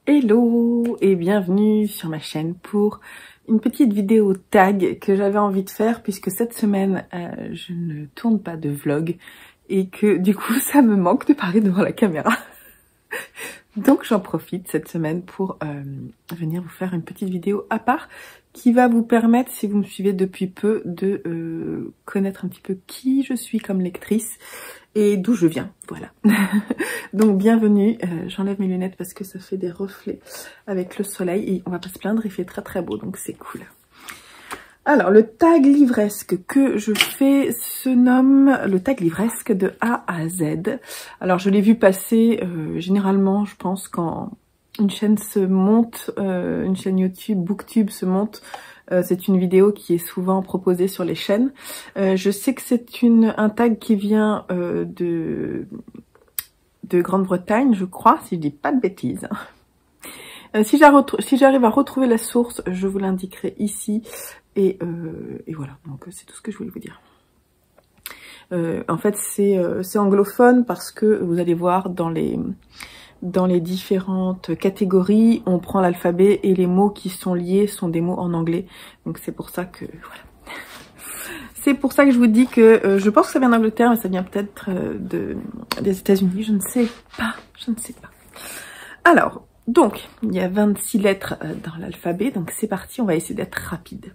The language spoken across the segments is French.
Hello et bienvenue sur ma chaîne pour une petite vidéo tag que j'avais envie de faire puisque cette semaine je ne tourne pas de vlog et que du coup ça me manque de parler devant la caméra. Donc j'en profite cette semaine pour venir vous faire une petite vidéo à part qui va vous permettre, si vous me suivez depuis peu, de connaître un petit peu qui je suis comme lectrice et d'où je viens, voilà. Donc bienvenue, j'enlève mes lunettes parce que ça fait des reflets avec le soleil et on va pas se plaindre, il fait très très beau donc c'est cool. Alors le tag livresque que je fais se nomme le tag livresque de A à Z. Alors je l'ai vu passer généralement je pense quand une chaîne se monte, une chaîne YouTube, Booktube se monte. C'est une vidéo qui est souvent proposée sur les chaînes. Je sais que c'est un tag qui vient de Grande-Bretagne, je crois, si je dis pas de bêtises. Si j'arrive à retrouver la source, je vous l'indiquerai ici. Et voilà, donc c'est tout ce que je voulais vous dire. En fait, c'est anglophone parce que vous allez voir dans les différentes catégories, on prend l'alphabet et les mots qui sont liés sont des mots en anglais. Donc c'est pour ça que voilà. C'est pour ça que je vous dis que je pense que ça vient d'Angleterre, mais ça vient peut-être des États-Unis. Je ne sais pas. Alors, donc, il y a 26 lettres dans l'alphabet, donc c'est parti, on va essayer d'être rapide.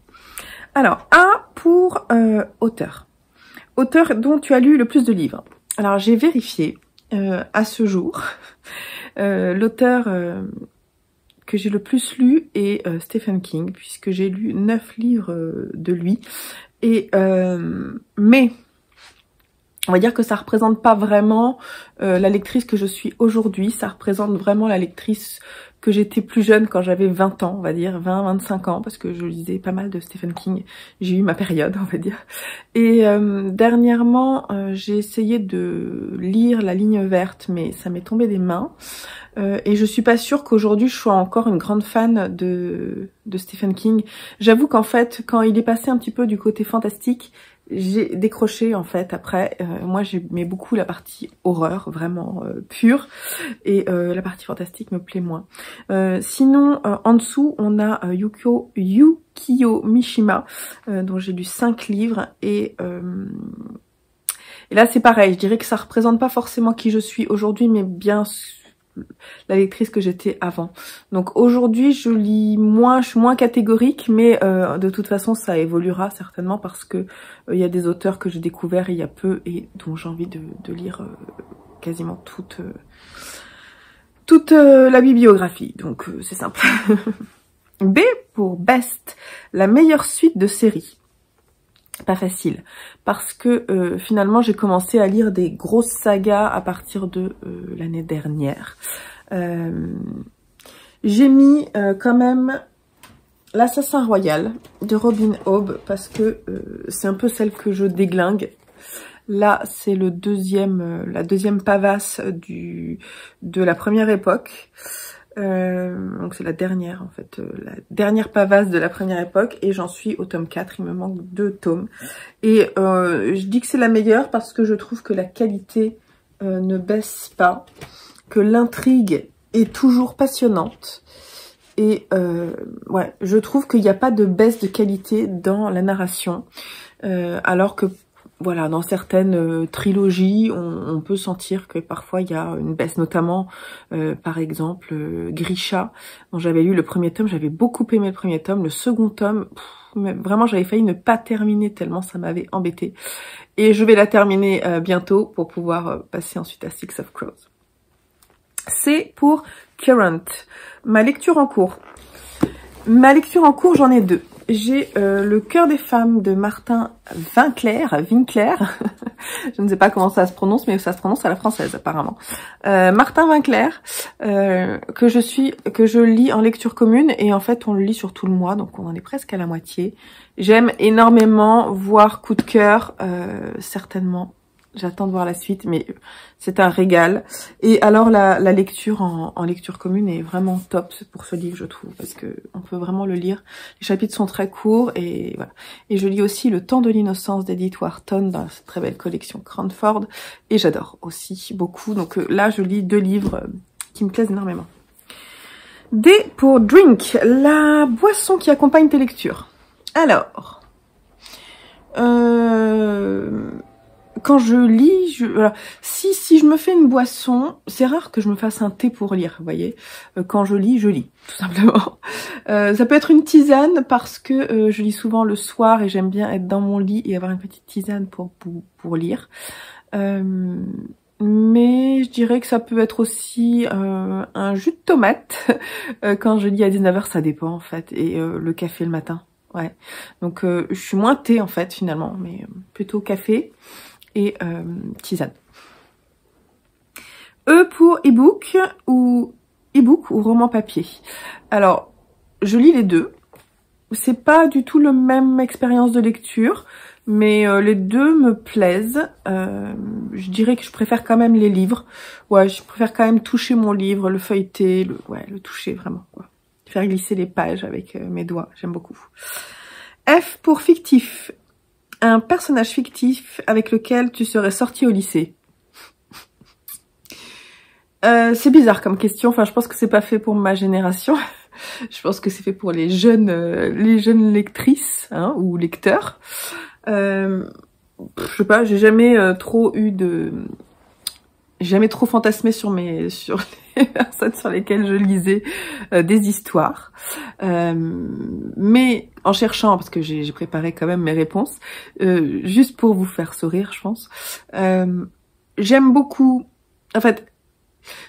Alors, A pour auteur. Auteur dont tu as lu le plus de livres. Alors, j'ai vérifié à ce jour. L'auteur que j'ai le plus lu est Stephen King, puisque j'ai lu 9 livres de lui. Et mais on va dire que ça représente pas vraiment la lectrice que je suis aujourd'hui, ça représente vraiment la lectrice que j'étais plus jeune quand j'avais 20 ans, on va dire 20-25 ans, parce que je lisais pas mal de Stephen King, j'ai eu ma période, on va dire. Et dernièrement, j'ai essayé de lire La Ligne verte, mais ça m'est tombé des mains. Et je suis pas sûre qu'aujourd'hui je sois encore une grande fan de Stephen King. J'avoue qu'en fait, quand il est passé un petit peu du côté fantastique, j'ai décroché en fait après. Moi j'aimais beaucoup la partie horreur, vraiment pure, et la partie fantastique me plaît moins. Sinon, en dessous, on a Yukio Mishima, dont j'ai lu 5 livres, et là c'est pareil, je dirais que ça représente pas forcément qui je suis aujourd'hui, mais bien la lectrice que j'étais avant. Donc aujourd'hui je lis moins, je suis moins catégorique, mais de toute façon ça évoluera certainement parce que il y a des auteurs que j'ai découverts il y a peu et dont j'ai envie de lire quasiment toute la bibliographie, donc c'est simple. B pour Best, la meilleure suite de série. Pas facile, parce que finalement j'ai commencé à lire des grosses sagas à partir de l'année dernière. J'ai mis quand même L'Assassin Royal de Robin Hobb, parce que c'est un peu celle que je déglingue. Là c'est la deuxième pavasse de la première époque. Donc c'est la dernière en fait, la dernière pavasse de la première époque, et j'en suis au tome 4, il me manque 2 tomes. Et je dis que c'est la meilleure parce que je trouve que la qualité ne baisse pas, que l'intrigue est toujours passionnante, et ouais, je trouve qu'il n'y a pas de baisse de qualité dans la narration, alors que voilà, dans certaines trilogies, on peut sentir que parfois il y a une baisse, notamment par exemple Grisha, dont j'avais lu le premier tome, j'avais beaucoup aimé le premier tome, le second tome, vraiment j'avais failli ne pas terminer tellement ça m'avait embêté. Et je vais la terminer bientôt pour pouvoir passer ensuite à Six of Crows. C'est pour Current, ma lecture en cours. Ma lecture en cours, j'en ai 2. J'ai Le cœur des femmes de Martin Winkler, je ne sais pas comment ça se prononce, mais ça se prononce à la française apparemment. Martin Winkler, que je lis en lecture commune, et en fait on le lit sur tout le mois, donc on en est presque à la moitié. J'aime énormément, voir coup de cœur, certainement. J'attends de voir la suite, mais c'est un régal. Et alors la lecture en lecture commune est vraiment top pour ce livre, je trouve, parce que on peut vraiment le lire. Les chapitres sont très courts, et voilà. Et je lis aussi Le temps de l'innocence d'Edith Wharton dans cette très belle collection Cranford, et j'adore aussi beaucoup. Donc là, je lis 2 livres qui me plaisent énormément. D pour drink, la boisson qui accompagne tes lectures. Alors, quand je lis, voilà. Si je me fais une boisson, c'est rare que je me fasse un thé pour lire, vous voyez. Quand je lis, tout simplement. Ça peut être une tisane parce que je lis souvent le soir et j'aime bien être dans mon lit et avoir une petite tisane pour lire. Mais je dirais que ça peut être aussi un jus de tomate. Quand je lis à 19h, ça dépend en fait. Et le café le matin. Ouais. Donc je suis moins thé en fait finalement, mais plutôt café et tisane. E pour e-book ou roman papier. Alors, je lis les deux. C'est pas du tout la même expérience de lecture, mais les deux me plaisent. Je dirais que je préfère quand même les livres. Ouais, je préfère quand même toucher mon livre, le feuilleter, le toucher vraiment, quoi. Faire glisser les pages avec mes doigts, j'aime beaucoup. F pour fictif. Un personnage fictif avec lequel tu serais sorti au lycée. C'est bizarre comme question, enfin je pense que c'est pas fait pour ma génération. Je pense que c'est fait pour les jeunes lectrices, hein, ou lecteurs. Je sais pas, j'ai jamais trop fantasmé sur les personnes sur lesquelles je lisais des histoires. Mais en cherchant, parce que j'ai préparé quand même mes réponses, juste pour vous faire sourire, je pense. J'aime beaucoup, en fait,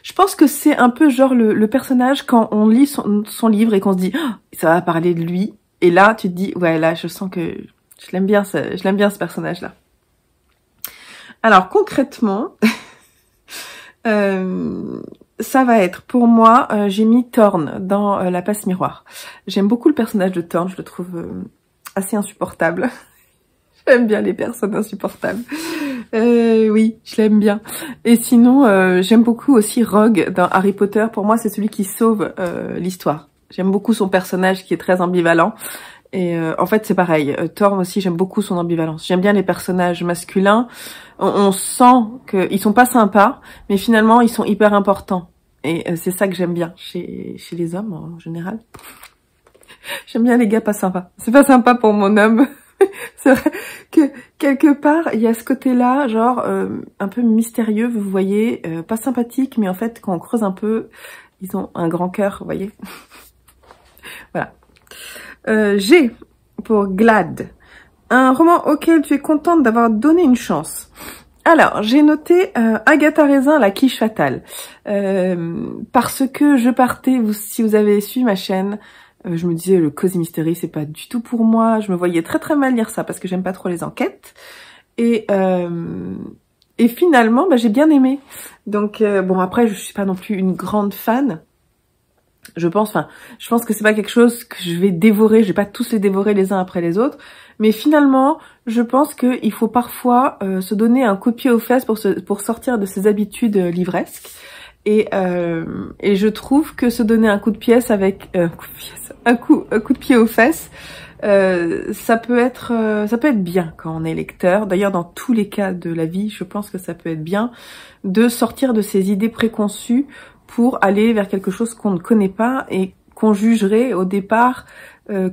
je pense que c'est un peu genre le personnage quand on lit son livre et qu'on se dit oh, ça va parler de lui. Et là, tu te dis ouais, là, je sens que je l'aime bien ce personnage-là. Alors concrètement, ça va être pour moi, j'ai mis Thorne dans La Place Miroir. J'aime beaucoup le personnage de Thorne, je le trouve assez insupportable. J'aime bien les personnes insupportables. Oui, je l'aime bien. Et sinon, j'aime beaucoup aussi Rogue dans Harry Potter. Pour moi, c'est celui qui sauve l'histoire. J'aime beaucoup son personnage qui est très ambivalent. Et en fait, c'est pareil. Thorne aussi, j'aime beaucoup son ambivalence. J'aime bien les personnages masculins. On sent qu'ils sont pas sympas, mais finalement, ils sont hyper importants. Et c'est ça que j'aime bien chez les hommes en général. J'aime bien les gars pas sympas. C'est pas sympa pour mon homme. C'est vrai que quelque part, il y a ce côté-là, genre un peu mystérieux, vous voyez, pas sympathique, mais en fait, quand on creuse un peu, ils ont un grand cœur, vous voyez. Voilà. G pour Glad. Un roman auquel tu es contente d'avoir donné une chance. Alors, j'ai noté Agatha Raisin, La quiche fatale. Parce que je partais, si vous avez suivi ma chaîne, je me disais le Cozy Mystery c'est pas du tout pour moi, je me voyais très très mal lire ça parce que j'aime pas trop les enquêtes et finalement j'ai bien aimé. Donc bon, après je suis pas non plus une grande fan. Je pense que c'est pas quelque chose que je vais dévorer, je vais pas tous les dévorer les uns après les autres, mais finalement je pense qu'il faut parfois se donner un coup de pied aux fesses pour sortir de ses habitudes livresques. Et je trouve que se donner un coup de pièce avec un coup de pied aux fesses, ça peut être bien quand on est lecteur. D'ailleurs, dans tous les cas de la vie, je pense que ça peut être bien de sortir de ses idées préconçues pour aller vers quelque chose qu'on ne connaît pas et qu'on jugerait au départ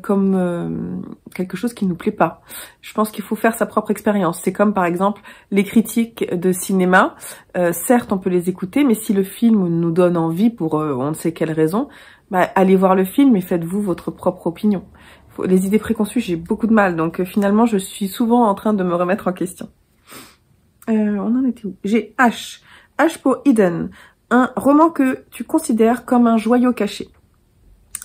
comme quelque chose qui nous plaît pas. Je pense qu'il faut faire sa propre expérience. C'est comme par exemple les critiques de cinéma. Certes, on peut les écouter, mais si le film nous donne envie pour on ne sait quelle raison, allez voir le film et faites-vous votre propre opinion. Les idées préconçues, j'ai beaucoup de mal, donc finalement, je suis souvent en train de me remettre en question. On en était où? J'ai H. H pour Eden. Un roman que tu considères comme un joyau caché.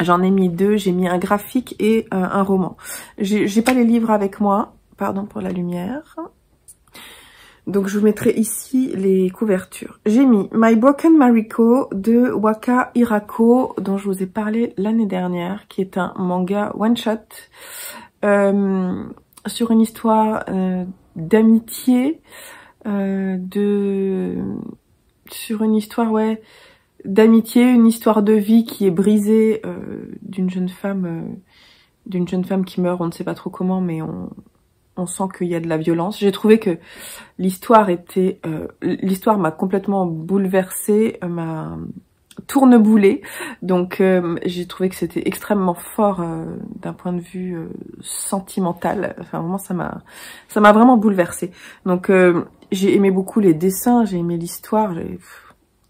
J'en ai mis deux, j'ai mis un graphique et un roman. J'ai pas les livres avec moi, pardon pour la lumière. Donc je vous mettrai ici les couvertures. J'ai mis My Broken Mariko de Waka Hirako, dont je vous ai parlé l'année dernière, qui est un manga one-shot sur une histoire d'amitié, sur une histoire, ouais, d'amitié, une histoire de vie qui est brisée d'une jeune femme qui meurt, on ne sait pas trop comment, mais on sent qu'il y a de la violence. J'ai trouvé que l'histoire m'a complètement bouleversée, m'a tourneboulé. Donc j'ai trouvé que c'était extrêmement fort d'un point de vue sentimental. Enfin vraiment ça m'a vraiment bouleversée. Donc j'ai aimé beaucoup les dessins, j'ai aimé l'histoire,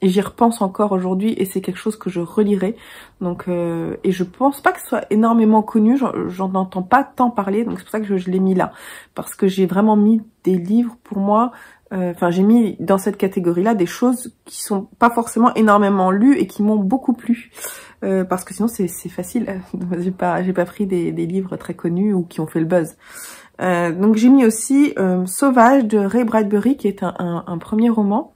et j'y repense encore aujourd'hui et c'est quelque chose que je relirai. Donc et je pense pas que ce soit énormément connu, j'en entends pas tant parler, donc c'est pour ça que je l'ai mis là, parce que j'ai vraiment mis des livres pour moi. Enfin, j'ai mis dans cette catégorie-là des choses qui sont pas forcément énormément lues et qui m'ont beaucoup plu, parce que sinon c'est facile. J'ai pas pris des livres très connus ou qui ont fait le buzz. Donc j'ai mis aussi Sauvage de Ray Bradbury, qui est un premier roman.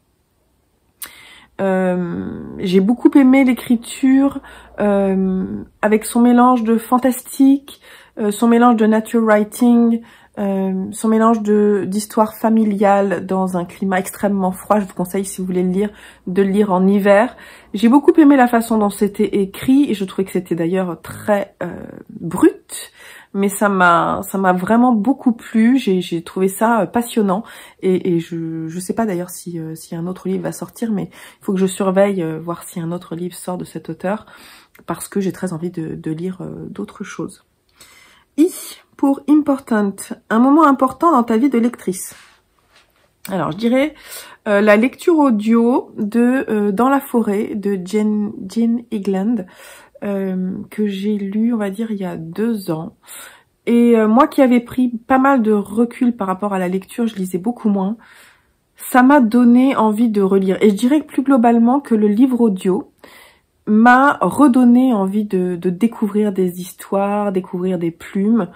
J'ai beaucoup aimé l'écriture avec son mélange de fantastique, son mélange de nature writing, son mélange d'histoire familiale dans un climat extrêmement froid. Je vous conseille, si vous voulez le lire, de le lire en hiver. J'ai beaucoup aimé la façon dont c'était écrit et je trouvais que c'était d'ailleurs très brut. Mais ça m'a vraiment beaucoup plu. J'ai trouvé ça passionnant et je sais pas d'ailleurs si un autre livre va sortir, mais il faut que je surveille voir si un autre livre sort de cet auteur parce que j'ai très envie de lire d'autres choses. I pour important, un moment important dans ta vie de lectrice. Alors je dirais la lecture audio de Dans la forêt de Jane Higland. Que j'ai lu, on va dire, il y a 2 ans. Et moi qui avais pris pas mal de recul par rapport à la lecture, je lisais beaucoup moins, ça m'a donné envie de relire. Et je dirais plus globalement que le livre audio m'a redonné envie de découvrir des histoires, découvrir des plumes.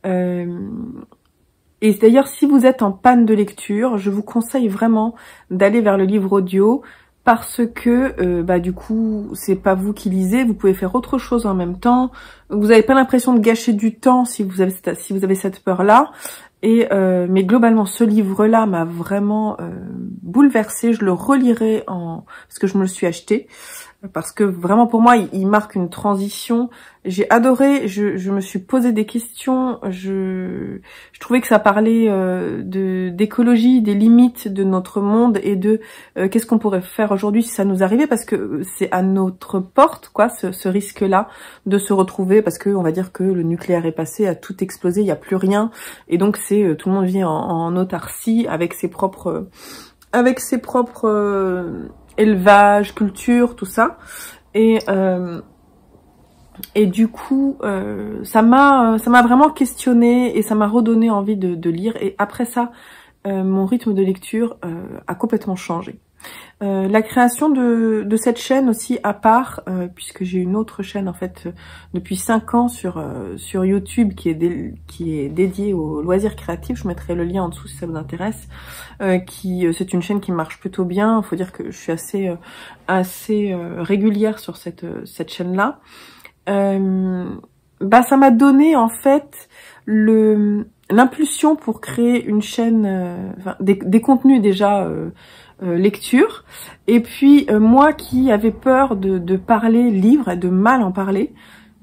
Et d'ailleurs, si vous êtes en panne de lecture, je vous conseille vraiment d'aller vers le livre audio, parce que du coup c'est pas vous qui lisez, vous pouvez faire autre chose en même temps, vous n'avez pas l'impression de gâcher du temps si vous avez cette peur là, et mais globalement ce livre là m'a vraiment bouleversée. Je le relirai parce que je me le suis acheté, parce que vraiment pour moi il marque une transition. J'ai adoré, je me suis posé des questions, je trouvais que ça parlait d'écologie, des limites de notre monde et de qu'est-ce qu'on pourrait faire aujourd'hui si ça nous arrivait, parce que c'est à notre porte quoi, ce risque-là de se retrouver, parce que on va dire que le nucléaire est passé, a tout explosé, il n'y a plus rien, et donc c'est tout le monde vit en autarcie avec ses propres élevage, culture, tout ça. Et du coup, ça m'a vraiment questionnée et ça m'a redonné envie de lire. Et après ça, mon rythme de lecture a complètement changé. La création de cette chaîne aussi à part, puisque j'ai une autre chaîne en fait depuis 5 ans sur YouTube qui est dédiée aux loisirs créatifs. Je mettrai le lien en dessous si ça vous intéresse. C'est une chaîne qui marche plutôt bien. Il faut dire que je suis assez régulière sur cette chaîne-là. Ça m'a donné en fait l'impulsion pour créer une chaîne, des contenus déjà lecture, et puis moi qui avais peur de parler livre et de mal en parler,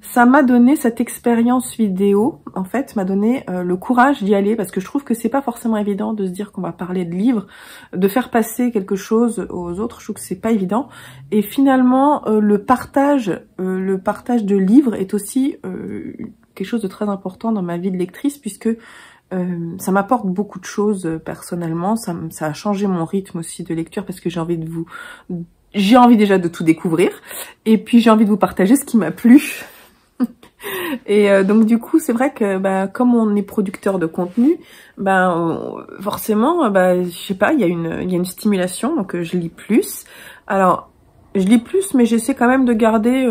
ça m'a donné cette expérience vidéo, en fait, m'a donné le courage d'y aller, parce que je trouve que c'est pas forcément évident de se dire qu'on va parler de livres, de faire passer quelque chose aux autres, je trouve que c'est pas évident. Et finalement, le partage de livres est aussi quelque chose de très important dans ma vie de lectrice, puisque ça m'apporte beaucoup de choses personnellement, ça a changé mon rythme aussi de lecture, parce que j'ai envie déjà de tout découvrir, et puis j'ai envie de vous partager ce qui m'a plu. Et donc du coup c'est vrai que comme on est producteur de contenu, forcément je sais pas, il y a une stimulation, donc je lis plus. Alors je lis plus, mais j'essaie quand même de garder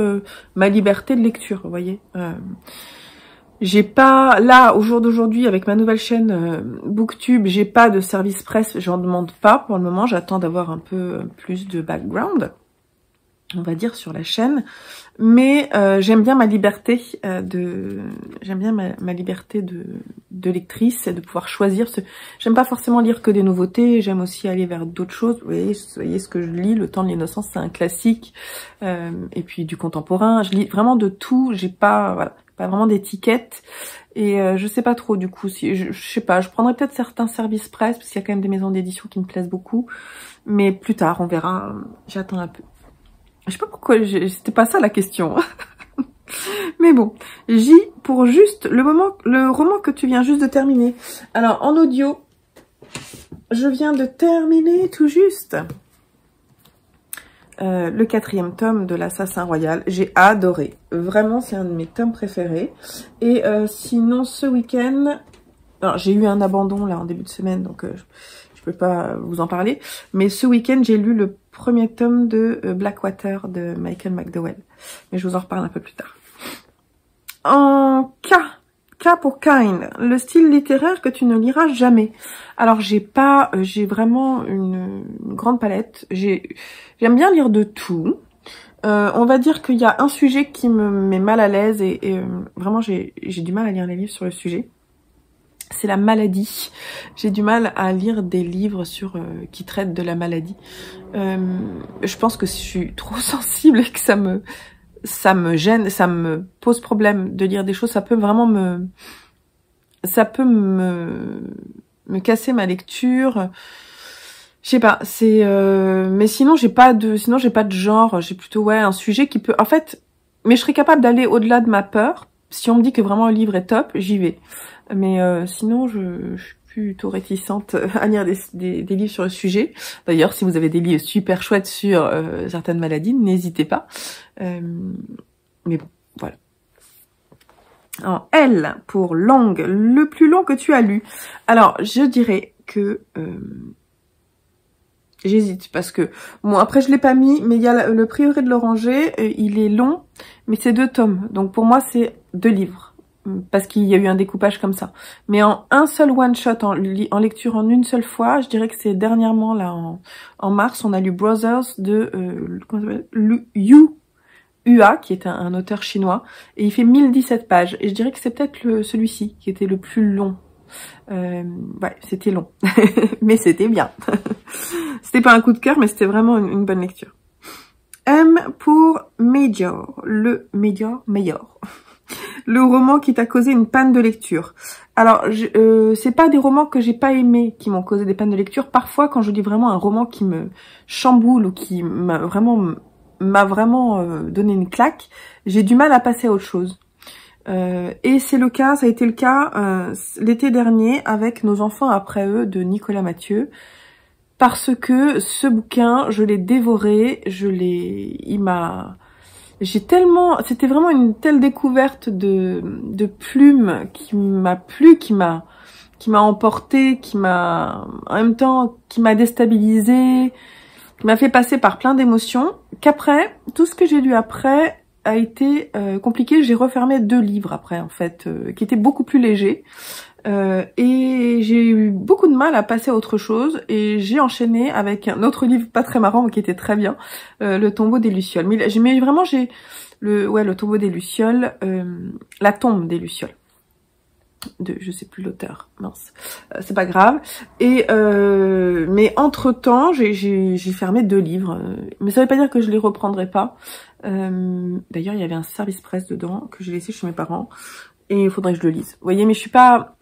ma liberté de lecture, vous voyez. J'ai pas, là, au jour d'aujourd'hui, avec ma nouvelle chaîne Booktube, j'ai pas de service presse, j'en demande pas pour le moment, j'attends d'avoir un peu plus de background, on va dire, sur la chaîne. Mais j'aime bien ma liberté ma liberté de lectrice, et de pouvoir choisir. J'aime pas forcément lire que des nouveautés, j'aime aussi aller vers d'autres choses. Vous voyez ce que je lis, Le Temps de l'innocence, c'est un classique, et puis du contemporain. Je lis vraiment de tout, j'ai pas vraiment d'étiquette, et je sais pas trop du coup, si je sais pas, je prendrais peut-être certains services presse, parce qu'il y a quand même des maisons d'édition qui me plaisent beaucoup, mais plus tard, on verra, j'attends un peu. Je sais pas pourquoi, c'était pas ça la question. Mais bon, J pour juste le roman que tu viens juste de terminer. Alors, en audio, je viens de terminer tout juste le 4e tome de l'Assassin Royal. J'ai adoré. Vraiment, c'est un de mes tomes préférés. Et sinon, ce week-end, j'ai eu un abandon là en début de semaine, donc je peux pas vous en parler. Mais ce week-end, j'ai lu le 1er tome de Blackwater de Michael McDowell. Mais je vous en reparle un peu plus tard. En K pour Kind, le style littéraire que tu ne liras jamais. Alors j'ai vraiment une grande palette. J'aime bien lire de tout. On va dire qu'il y a un sujet qui me met mal à l'aise et vraiment j'ai du mal à lire les livres sur le sujet. C'est la maladie. J'ai du mal à lire des livres qui traitent de la maladie. Je pense que je suis trop sensible et que ça me gêne, ça me pose problème de lire des choses. Ça peut vraiment me casser ma lecture. Je sais pas, mais sinon j'ai pas de genre. J'ai plutôt un sujet qui peut, en fait, mais je serais capable d'aller au-delà de ma peur. Si on me dit que vraiment le livre est top, j'y vais. Mais sinon, je suis plutôt réticente à lire des livres sur le sujet. D'ailleurs, si vous avez des livres super chouettes sur certaines maladies, n'hésitez pas. Mais bon, voilà. En L pour longue, le plus long que tu as lu. Alors, je dirais que j'hésite parce que bon, après je l'ai pas mis, mais il y a le Prieuré de l'Oranger, il est long, mais c'est 2 tomes. Donc pour moi, c'est 2 livres. Parce qu'il y a eu un découpage comme ça. Mais en un seul one-shot, en lecture en une seule fois, je dirais que c'est dernièrement, là, en mars, on a lu Brothers de Ua, qui est un auteur chinois, et il fait 1017 pages. Et je dirais que c'est peut-être celui-ci qui était le plus long. Ouais, c'était long. Mais c'était bien. C'était pas un coup de cœur, mais c'était vraiment une bonne lecture. M pour Major. Major. Le roman qui t'a causé une panne de lecture. Alors, c'est pas des romans que j'ai pas aimés qui m'ont causé des pannes de lecture. Parfois, quand je lis vraiment un roman qui me chamboule ou qui m'a vraiment donné une claque, j'ai du mal à passer à autre chose. Et ça a été le cas l'été dernier avec Nos enfants après eux de Nicolas Mathieu. Parce que ce bouquin, je l'ai dévoré, c'était vraiment une telle découverte de plumes qui m'a plu, qui m'a emporté, en même temps, qui m'a déstabilisé, qui m'a fait passer par plein d'émotions, qu'après, tout ce que j'ai lu après a été compliqué. J'ai refermé 2 livres après, en fait, qui étaient beaucoup plus légers. Et j'ai eu beaucoup de mal à passer à autre chose et j'ai enchaîné avec un autre livre pas très marrant mais qui était très bien, Le tombeau des lucioles. Mais vraiment le tombeau des lucioles, la tombe des lucioles. Je sais plus l'auteur, mince, c'est pas grave. Et mais entre temps j'ai fermé 2 livres, mais ça veut pas dire que je les reprendrai pas. D'ailleurs il y avait un service presse dedans que j'ai laissé chez mes parents et il faudrait que je le lise. Vous voyez, mais je suis pas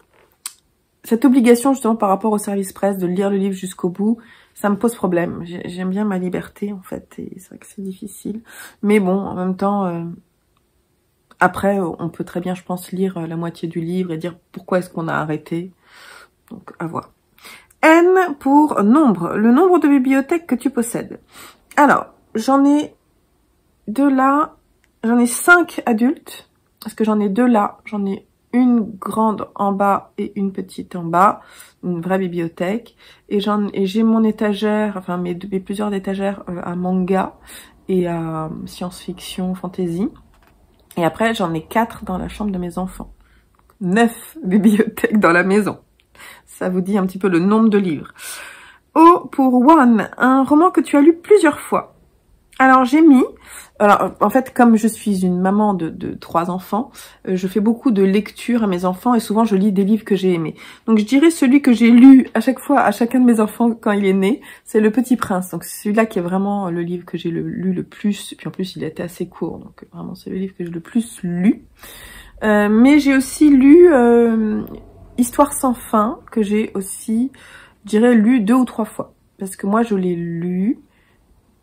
cette obligation justement par rapport au service presse de lire le livre jusqu'au bout, ça me pose problème. J'aime bien ma liberté en fait, et c'est vrai que c'est difficile. Mais bon, en même temps, après, on peut très bien, je pense, lire la moitié du livre et dire pourquoi est-ce qu'on a arrêté. Donc, à voir. N pour nombre, le nombre de bibliothèques que tu possèdes. Alors, j'en ai 5 adultes, parce que j'en ai 2 là, j'en ai une grande en bas et une petite en bas, une vraie bibliothèque. Et j'ai mon étagère, enfin mes plusieurs étagères à manga et à science-fiction, fantasy. Et après, j'en ai 4 dans la chambre de mes enfants. 9 bibliothèques dans la maison. Ça vous dit un petit peu le nombre de livres. O pour One, un roman que tu as lu plusieurs fois. Alors en fait, comme je suis une maman de 3 enfants, je fais beaucoup de lectures à mes enfants et souvent je lis des livres que j'ai aimés. Donc je dirais celui que j'ai lu à chaque fois à chacun de mes enfants quand il est né, c'est Le Petit Prince. Donc c'est celui-là qui est vraiment le livre que j'ai lu le plus. Et puis en plus il a été assez court, donc vraiment c'est le livre que j'ai le plus lu. Mais j'ai aussi lu Histoire sans fin, que j'ai aussi, je dirais, lu 2 ou 3 fois. Parce que moi je l'ai lu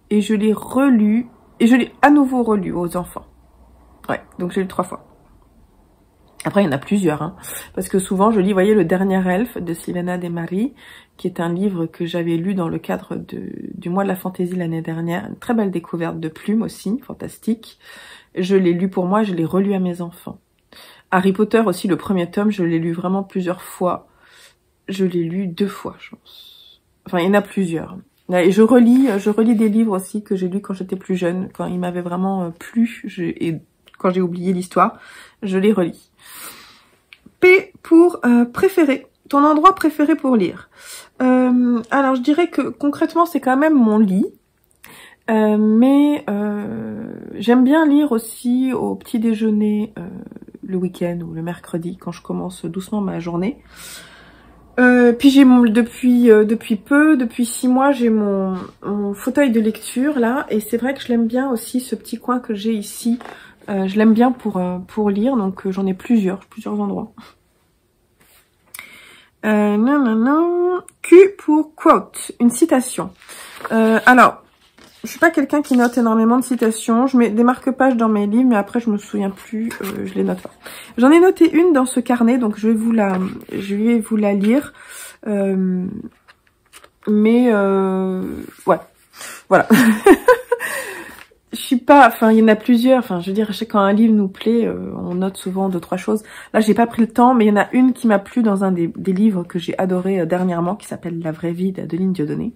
et je l'ai relu Et je l'ai à nouveau relu aux enfants. Ouais, donc j'ai lu 3 fois. Après, il y en a plusieurs, hein, parce que souvent, je lis, vous voyez, Le Dernier Elfe de Silvana De Mari, qui est un livre que j'avais lu dans le cadre du mois de la fantaisie l'année dernière. Une très belle découverte de plumes aussi, fantastique. Je l'ai lu pour moi, je l'ai relu à mes enfants. Harry Potter aussi, le premier tome, je l'ai lu vraiment plusieurs fois. Je l'ai lu 2 fois, je pense. Enfin, il y en a plusieurs. Et je relis des livres aussi que j'ai lus quand j'étais plus jeune, quand ils m'avaient vraiment plu, et quand j'ai oublié l'histoire, je les relis. P pour préféré, ton endroit préféré pour lire. Alors, je dirais que concrètement, c'est quand même mon lit. Mais j'aime bien lire aussi au petit déjeuner le week-end ou le mercredi quand je commence doucement ma journée. Puis j'ai depuis 6 mois, j'ai mon fauteuil de lecture là, et c'est vrai que je l'aime bien aussi, ce petit coin que j'ai ici. Je l'aime bien pour lire, donc j'en ai plusieurs endroits. Q pour quote, une citation. Alors, je suis pas quelqu'un qui note énormément de citations. Je mets des marque-pages dans mes livres, mais après je me souviens plus, je les note pas. J'en ai noté une dans ce carnet, donc je vais vous la lire. Ouais, voilà. Je suis pas, enfin il y en a plusieurs. Enfin je veux dire, quand un livre nous plaît, on note souvent 2-3 choses. Là j'ai pas pris le temps, mais il y en a une qui m'a plu dans un des livres que j'ai adoré dernièrement, qui s'appelle La vraie vie d'Adeline Dieudonné.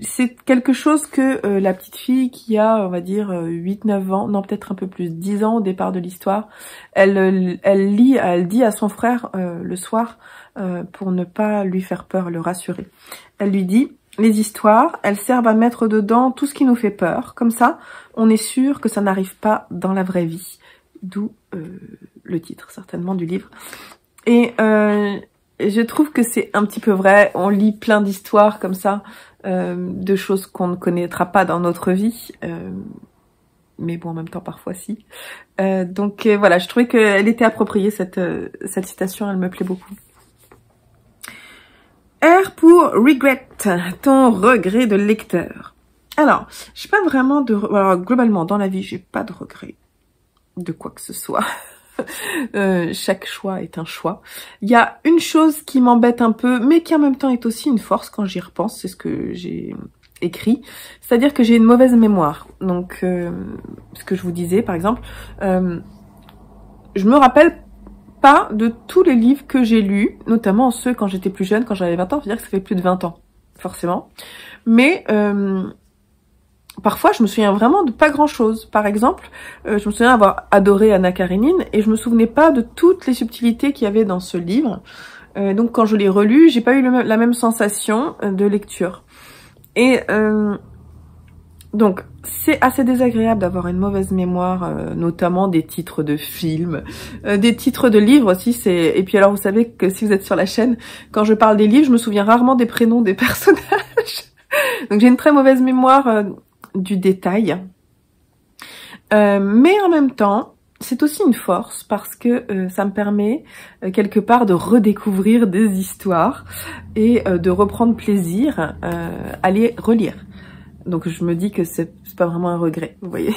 C'est quelque chose que la petite fille qui a, on va dire, 8-9 ans, non peut-être un peu plus, 10 ans au départ de l'histoire, elle dit à son frère le soir pour ne pas lui faire peur, le rassurer. Elle lui dit, les histoires, elles servent à mettre dedans tout ce qui nous fait peur. Comme ça, on est sûr que ça n'arrive pas dans la vraie vie. D'où le titre, certainement, du livre. Et je trouve que c'est un petit peu vrai. On lit plein d'histoires comme ça, de choses qu'on ne connaîtra pas dans notre vie. Mais bon, en même temps, parfois, si. Donc voilà, je trouvais qu'elle était appropriée, cette citation. Elle me plaît beaucoup. R pour regret, ton regret de lecteur. Alors, j'ai pas vraiment de... Alors, globalement, dans la vie, j'ai pas de regret de quoi que ce soit. Chaque choix est un choix. Il y a une chose qui m'embête un peu, mais qui en même temps est aussi une force quand j'y repense, c'est ce que j'ai écrit. C'est-à-dire que j'ai une mauvaise mémoire. Donc, ce que je vous disais, par exemple, je me rappelle pas de tous les livres que j'ai lus, notamment ceux quand j'étais plus jeune, quand j'avais 20 ans, c'est-à-dire que ça fait plus de 20 ans, forcément. Mais parfois, je me souviens vraiment de pas grand-chose. Par exemple, je me souviens avoir adoré Anna Karénine et je me souvenais pas de toutes les subtilités qu'il y avait dans ce livre. Donc quand je l'ai relu, j'ai pas eu la même sensation de lecture. Et donc, c'est assez désagréable d'avoir une mauvaise mémoire, notamment des titres de films, des titres de livres aussi. Et puis alors, vous savez que si vous êtes sur la chaîne, quand je parle des livres, je me souviens rarement des prénoms des personnages. Donc j'ai une très mauvaise mémoire du détail. Mais en même temps, c'est aussi une force parce que ça me permet quelque part de redécouvrir des histoires et de reprendre plaisir à les relire. Donc je me dis que c'est pas vraiment un regret, vous voyez.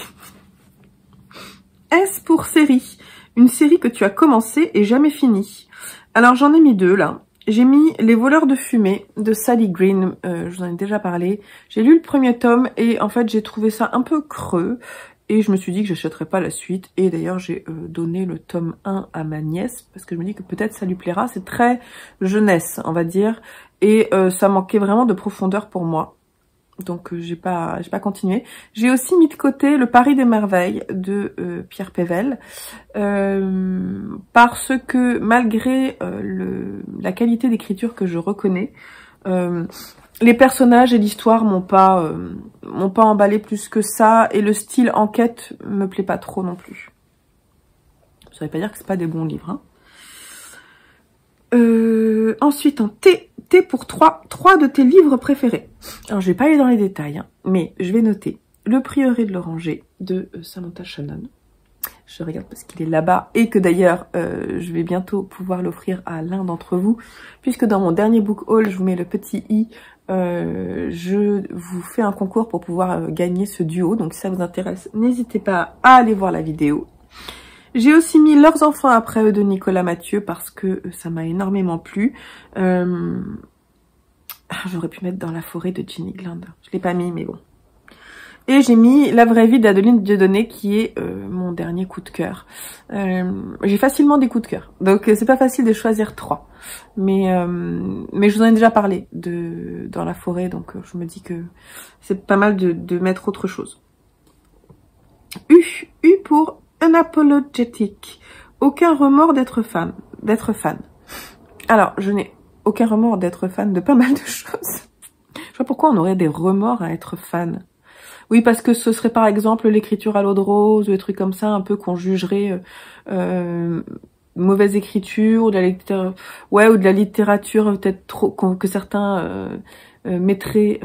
S pour série. Une série que tu as commencé et jamais finie. Alors j'en ai mis 2 là. J'ai mis Les voleurs de fumée de Sally Green, je vous en ai déjà parlé. J'ai lu le premier tome et en fait j'ai trouvé ça un peu creux. Et je me suis dit que j'achèterais pas la suite. Et d'ailleurs j'ai donné le tome 1 à ma nièce parce que je me dis que peut-être ça lui plaira. C'est très jeunesse on va dire. Et ça manquait vraiment de profondeur pour moi. Donc j'ai pas continué. J'ai aussi mis de côté Le Paris des merveilles de Pierre Pével parce que malgré la qualité d'écriture que je reconnais, les personnages et l'histoire m'ont pas emballé plus que ça et le style enquête me plaît pas trop non plus. Ça veut pas dire que c'est pas des bons livres. Hein. Ensuite en T pour 3 de tes livres préférés. Alors je vais pas aller dans les détails, hein, mais je vais noter Le Prieuré de l'Oranger de Samantha Shannon. Je regarde parce qu'il est là-bas et que d'ailleurs, je vais bientôt pouvoir l'offrir à l'un d'entre vous. Puisque dans mon dernier book haul, je vous mets le petit i, je vous fais un concours pour pouvoir gagner ce duo. Donc si ça vous intéresse, n'hésitez pas à aller voir la vidéo. J'ai aussi mis Leurs enfants après eux de Nicolas Mathieu parce que ça m'a énormément plu. J'aurais pu mettre Dans la forêt de Ginny Glinde. Je l'ai pas mis, mais bon. Et j'ai mis La vraie vie d'Adeline Dieudonné qui est mon dernier coup de cœur. J'ai facilement des coups de cœur, donc c'est pas facile de choisir 3. Mais je vous en ai déjà parlé de Dans la forêt, donc je me dis que c'est pas mal de mettre autre chose. U pour Unapologetic. Aucun remords d'être fan. Alors, je n'ai aucun remords d'être fan de pas mal de choses. Je sais pas pourquoi on aurait des remords à être fan. Oui, parce que ce serait par exemple l'écriture à l'eau de rose ou des trucs comme ça, un peu qu'on jugerait mauvaise écriture ou de la littérature peut-être trop que certains mettraient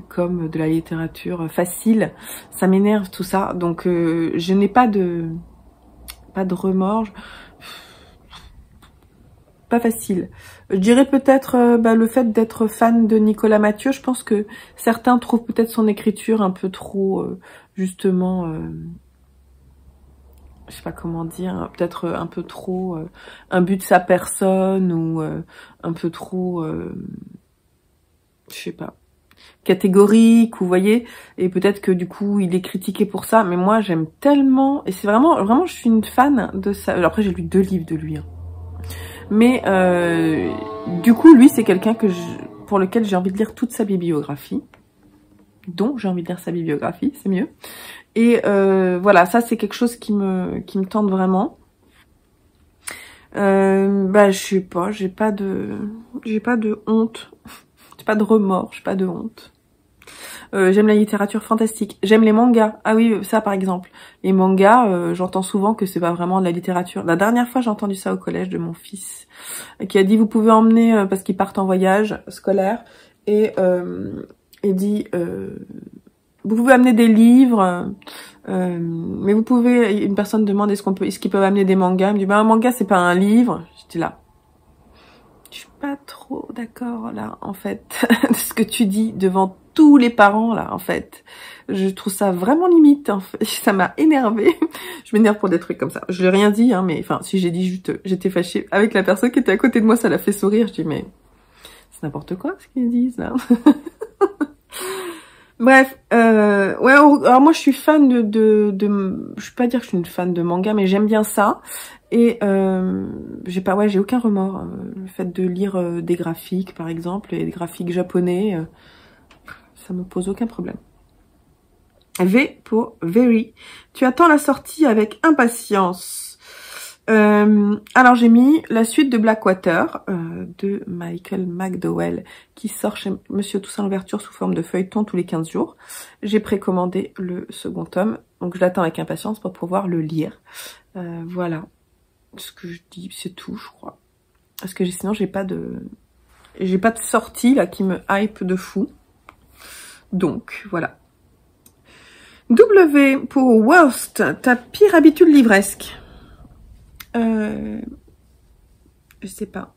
comme de la littérature facile. Ça m'énerve tout ça, donc je n'ai pas de remords. Pas facile. Je dirais peut-être le fait d'être fan de Nicolas Mathieu. Je pense que certains trouvent peut-être son écriture un peu trop, justement, je sais pas comment dire, peut-être un peu trop un but de sa personne ou un peu trop, je sais pas, catégorique, vous voyez. Et peut-être que du coup, il est critiqué pour ça. Mais moi, j'aime tellement, et c'est vraiment, je suis une fan de ça. Alors après, j'ai lu 2 livres de lui. Hein. Mais du coup, lui, c'est quelqu'un pour lequel j'ai envie de lire toute sa bibliographie. Donc, j'ai envie de lire sa bibliographie, c'est mieux. Et voilà, ça, c'est quelque chose qui me tente vraiment. Je sais pas, j'ai pas de honte. J'ai pas de remords, j'ai pas de honte. J'aime la littérature fantastique. J'aime les mangas. Ah oui, ça par exemple. Les mangas, j'entends souvent que c'est pas vraiment de la littérature. La dernière fois, j'ai entendu ça au collège de mon fils, qui a dit vous pouvez emmener, parce qu'ils partent en voyage scolaire, et il dit vous pouvez amener des livres, mais vous pouvez. Une personne demande est-ce qu'ils peuvent amener des mangas. Il me dit un manga c'est pas un livre. J'étais là. Je suis pas trop d'accord là en fait de ce que tu dis devant tous les parents là en fait. Je trouve ça vraiment limite en fait. Ça m'a énervée. Je m'énerve pour des trucs comme ça. Je l'ai rien dit hein, mais enfin si j'ai dit juste j'étais fâchée avec la personne qui était à côté de moi, ça l'a fait sourire. Je dis mais c'est n'importe quoi ce qu'ils disent là. Bref, ouais, alors moi je suis fan je vais pas dire que je suis une fan de manga, mais j'aime bien ça. Et j'ai aucun remords. Le fait de lire des graphiques, par exemple, et des graphiques japonais, ça me pose aucun problème. V pour Very. Tu attends la sortie avec impatience. Alors j'ai mis la suite de Blackwater de Michael McDowell qui sort chez Monsieur Toussaint Louverture sous forme de feuilleton tous les 15 jours. J'ai précommandé le second tome, donc je l'attends avec impatience pour pouvoir le lire. Voilà ce que je dis, c'est tout je crois. Parce que sinon j'ai pas de sortie là qui me hype de fou. Donc voilà. W pour Worst, ta pire habitude livresque. Je sais pas.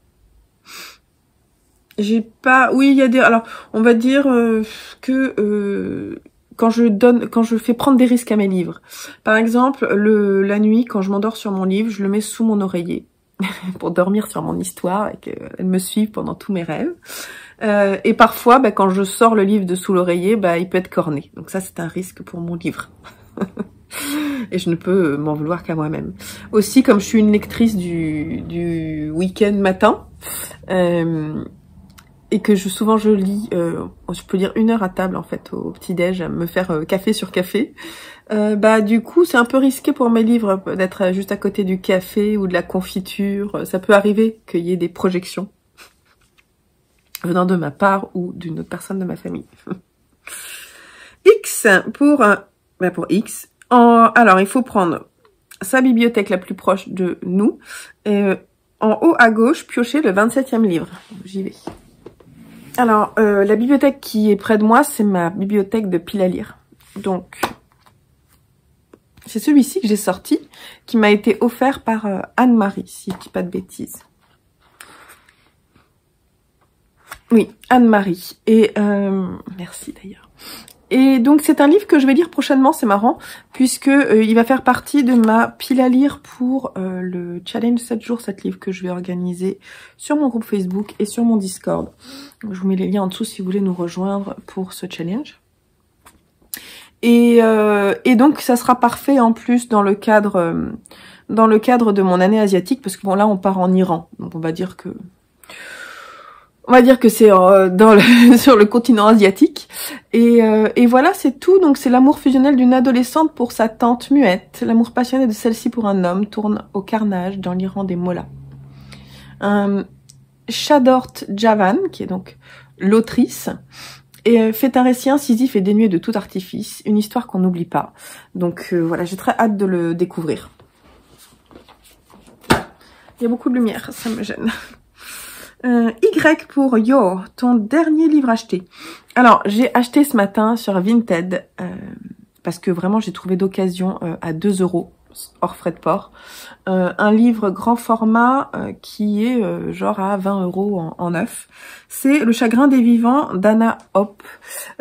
J'ai pas... Oui, il y a des... Alors, on va dire que quand je fais prendre des risques à mes livres. Par exemple, la nuit, quand je m'endors sur mon livre, je le mets sous mon oreiller pour dormir sur mon histoire et qu'elle me suive pendant tous mes rêves. Et parfois, quand je sors le livre de sous l'oreiller, il peut être corné. Donc ça, c'est un risque pour mon livre. Et je ne peux m'en vouloir qu'à moi-même. Aussi, comme je suis une lectrice du week-end matin, et que souvent je lis, je peux lire 1 heure à table en fait au petit-déj, me faire café sur café. Du coup, c'est un peu risqué pour mes livres d'être juste à côté du café ou de la confiture. Ça peut arriver qu'il y ait des projections venant de ma part ou d'une autre personne de ma famille. X pour X. Alors, il faut prendre sa bibliothèque la plus proche de nous. Et en haut à gauche, piocher le 27e livre. J'y vais. Alors, la bibliothèque qui est près de moi, c'est ma bibliothèque de pile à lire. Donc, C'est celui-ci que j'ai sorti, qui m'a été offert par Anne-Marie, si je dis pas de bêtises. Oui, Anne-Marie. Et merci d'ailleurs. Et donc c'est un livre que je vais lire prochainement, c'est marrant, puisque il va faire partie de ma pile à lire pour le challenge 7 jours 7 livres que je vais organiser sur mon groupe Facebook et sur mon Discord. Donc, je vous mets les liens en dessous si vous voulez nous rejoindre pour ce challenge. Et donc ça sera parfait en plus dans le cadre de mon année asiatique, parce que bon là on part en Iran, donc on va dire que c'est sur le continent asiatique. Et voilà, c'est tout. Donc c'est l'amour fusionnel d'une adolescente pour sa tante muette. L'amour passionné de celle-ci pour un homme tourne au carnage dans l'Iran des mollahs. Shadort Javan, qui est donc l'autrice, et fait un récit incisif et dénué de tout artifice, une histoire qu'on n'oublie pas. Donc voilà, j'ai très hâte de le découvrir. Il y a beaucoup de lumière, ça me gêne. Y pour Yo, ton dernier livre acheté. Alors, j'ai acheté ce matin sur Vinted, parce que vraiment j'ai trouvé d'occasion à 2 €, hors frais de port, un livre grand format qui est genre à 20 € en neuf. C'est Le chagrin des vivants d'Anna Hop.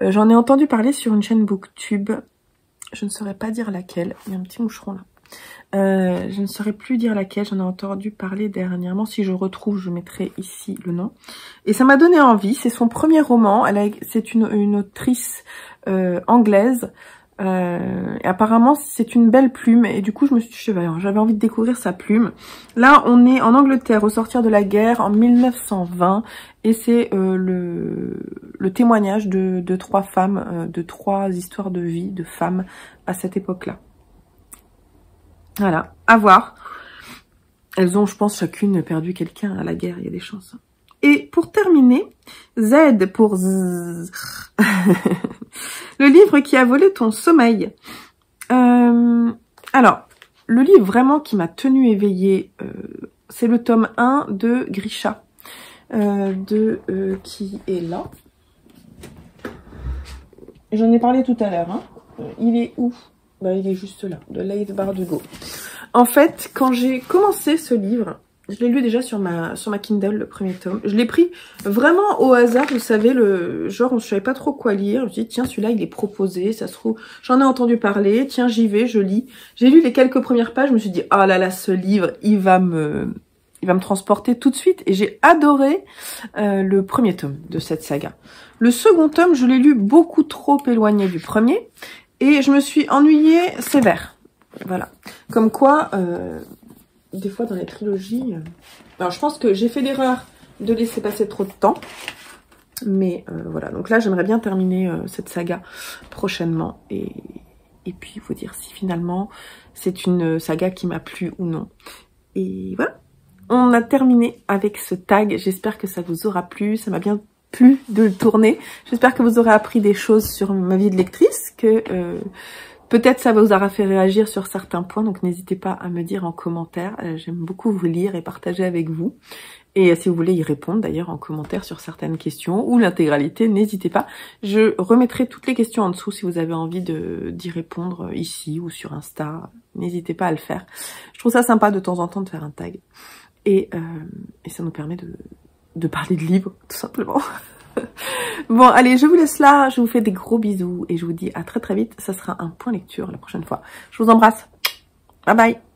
J'en ai entendu parler sur une chaîne Booktube. Je ne saurais pas dire laquelle. Il y a un petit moucheron là. Je ne saurais plus dire laquelle, j'en ai entendu parler dernièrement. Si je retrouve, je mettrai ici le nom. Et ça m'a donné envie, c'est son premier roman. C'est une autrice anglaise. Et apparemment, c'est une belle plume. Et du coup, j'avais envie de découvrir sa plume. Là, on est en Angleterre, au sortir de la guerre, en 1920. Et c'est le témoignage de 3 femmes, de 3 histoires de vie de femmes à cette époque-là. Voilà, à voir. Elles ont, je pense, chacune perdu quelqu'un à la guerre, il y a des chances. Et pour terminer, Z pour Z. Le livre qui a volé ton sommeil. Alors, le livre vraiment qui m'a tenue éveillée, c'est le tome 1 de Grisha, qui est là. J'en ai parlé tout à l'heure. Hein. Il est où? Ben, il est juste là, de Leigh Bardugo. En fait, quand j'ai commencé ce livre, je l'ai lu déjà sur ma Kindle, le premier tome. Je l'ai pris vraiment au hasard, vous savez, genre, je savais pas trop quoi lire. Je me suis dit, tiens, celui-là, il est proposé, ça se trouve, j'en ai entendu parler, tiens, j'y vais, je lis. J'ai lu les quelques premières pages, je me suis dit, oh là là, ce livre, il va me transporter tout de suite. Et j'ai adoré le premier tome de cette saga. Le second tome, je l'ai lu beaucoup trop éloigné du premier. Et je me suis ennuyée sévère. Voilà. Comme quoi, des fois dans les trilogies... Alors je pense que j'ai fait l'erreur de laisser passer trop de temps. Mais voilà. Donc là, j'aimerais bien terminer cette saga prochainement. Et puis vous dire si finalement c'est une saga qui m'a plu ou non. Et voilà. On a terminé avec ce tag. J'espère que ça vous aura plu. Ça m'a bien plu de le tourner. J'espère que vous aurez appris des choses sur ma vie de lectrice, que peut-être ça vous aura fait réagir sur certains points, donc n'hésitez pas à me dire en commentaire. J'aime beaucoup vous lire et partager avec vous. Et si vous voulez y répondre d'ailleurs en commentaire sur certaines questions ou l'intégralité, n'hésitez pas. Je remettrai toutes les questions en dessous si vous avez envie d'y répondre ici ou sur Insta. N'hésitez pas à le faire. Je trouve ça sympa de temps en temps de faire un tag. Et ça nous permet de parler de livres, tout simplement. Bon, allez, je vous laisse là. Je vous fais des gros bisous et je vous dis à très très vite. Ça sera un point lecture la prochaine fois. Je vous embrasse. Bye bye.